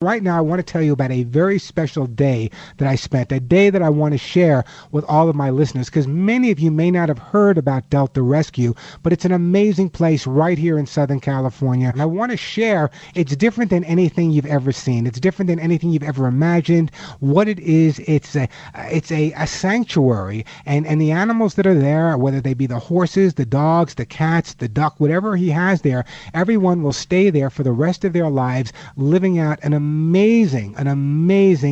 Right now, I want to tell you about a very special day that I spent, a day that I want to share with all of my listeners, because many of you may not have heard about Delta Rescue, but it's an amazing place right here in Southern California. And I want to share, it's different than anything you've ever seen. It's different than anything you've ever imagined. What it is, it's a sanctuary, and the animals that are there, whether they be the horses, the dogs, the cats, the duck, whatever he has there, everyone will stay there for the rest of their lives, living out an amazing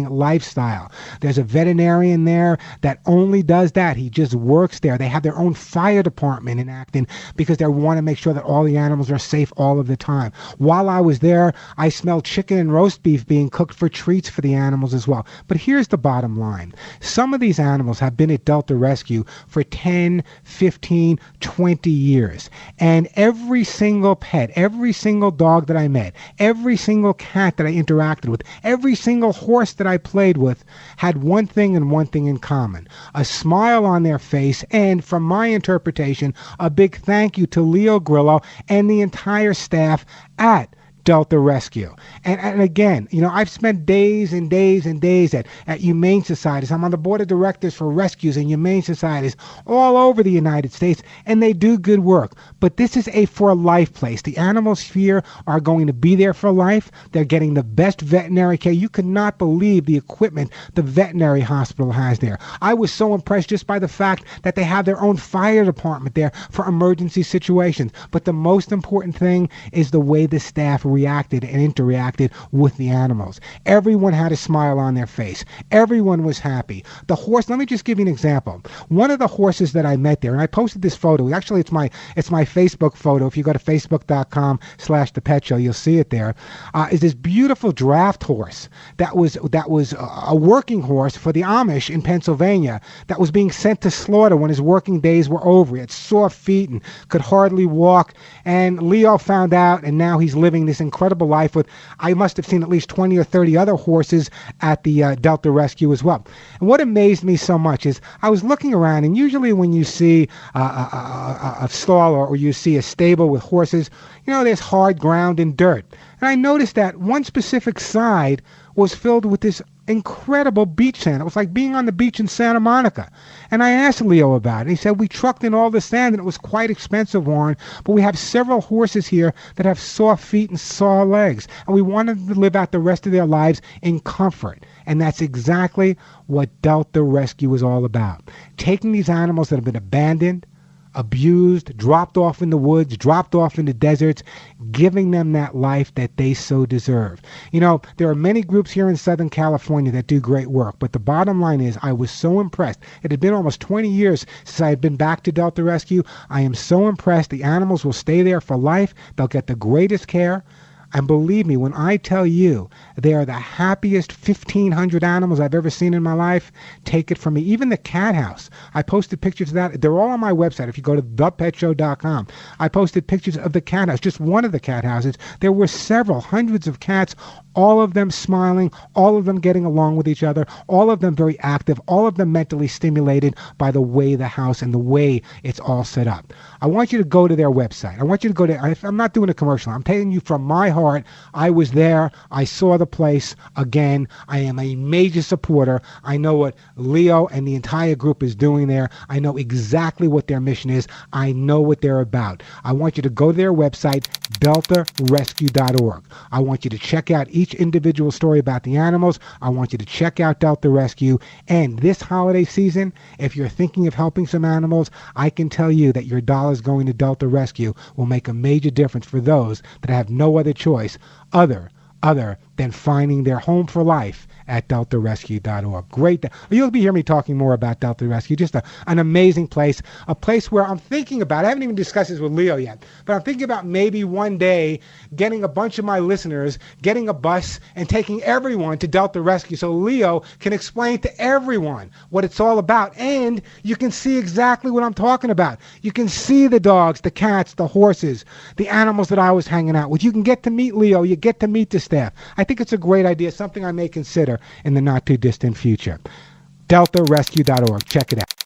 lifestyle. There's a veterinarian there that only does that. He just works there. They have their own fire department in Acton because they want to make sure that all the animals are safe all of the time. While I was there, I smelled chicken and roast beef being cooked for treats for the animals as well. But here's the bottom line. Some of these animals have been at Delta Rescue for 10, 15, 20 years. And every single pet, every single dog that I met, every single cat that I interacted with, every single horse that I played with had one thing and one thing in common: a smile on their face, and from my interpretation, a big thank you to Leo Grillo and the entire staff at Delta Rescue. And again, I've spent days and days and days at humane societies. I'm on the board of directors for rescues and humane societies all over the United States, and they do good work. But this is a for life place. The animals here are going to be there for life. They're getting the best veterinary care. You could not believe the equipment the veterinary hospital has there. I was so impressed just by the fact that they have their own fire department there for emergency situations. But the most important thing is the way the staff reacted and interacted with the animals. Everyone had a smile on their face. Everyone was happy. The horse, let me just give you an example. One of the horses that I met there, and I posted this photo. Actually, it's my Facebook photo. If you go to facebook.com/thepetshow, you'll see it there. Is this beautiful draft horse that was a working horse for the Amish in Pennsylvania that was being sent to slaughter when his working days were over. He had sore feet and could hardly walk. And Leo found out, and now he's living this incredible life with, I must have seen at least 20 or 30 other horses at the Delta Rescue as well. And what amazed me so much is I was looking around, and usually when you see a stall or you see a stable with horses, there's hard ground and dirt. And I noticed that one specific side was filled with this incredible beach sand. It was like being on the beach in Santa Monica. And I asked Leo about it. He said, we trucked in all the sand and it was quite expensive, Warren, but we have several horses here that have sore feet and sore legs, and we wanted them to live out the rest of their lives in comfort. And that's exactly what Delta Rescue is all about. Taking these animals that have been abandoned, abused, dropped off in the woods, dropped off in the deserts, giving them that life that they so deserve. There are many groups here in Southern California that do great work, but the bottom line is I was so impressed. It had been almost 20 years since I had been back to Delta Rescue. I am so impressed. The animals will stay there for life. They'll get the greatest care. And believe me, when I tell you they are the happiest 1,500 animals I've ever seen in my life, take it from me. Even the cat house, I posted pictures of that. They're all on my website. If you go to thepetshow.com, I posted pictures of the cat house, just one of the cat houses. There were several, hundreds of cats, all of them smiling, all of them getting along with each other, all of them very active, all of them mentally stimulated by the way the house and the way it's all set up. I want you to go to their website. I want you to go to, I'm not doing a commercial. I'm telling you from my heart, I was there. I saw the place. Again, I am a major supporter. I know what Leo and the entire group is doing there. I know exactly what their mission is. I know what they're about. I want you to go to their website, deltarescue.org. I want you to check out each individual story about the animals. I want you to check out Delta Rescue. And this holiday season, if you're thinking of helping some animals, I can tell you that your dollars going to Delta Rescue will make a major difference for those that have no other choice other than finding their home for life at deltarescue.org. Great. You'll be hearing me talking more about Delta Rescue. Just an amazing place, a place where I'm thinking about, I haven't even discussed this with Leo yet, but I'm thinking about maybe one day getting a bunch of my listeners, getting a bus and taking everyone to Delta Rescue so Leo can explain to everyone what it's all about. And you can see exactly what I'm talking about. You can see the dogs, the cats, the horses, the animals that I was hanging out with. You can get to meet Leo. You get to meet the staff. I think it's a great idea, something I may consider in the not too distant future. deltarescue.org. Check it out.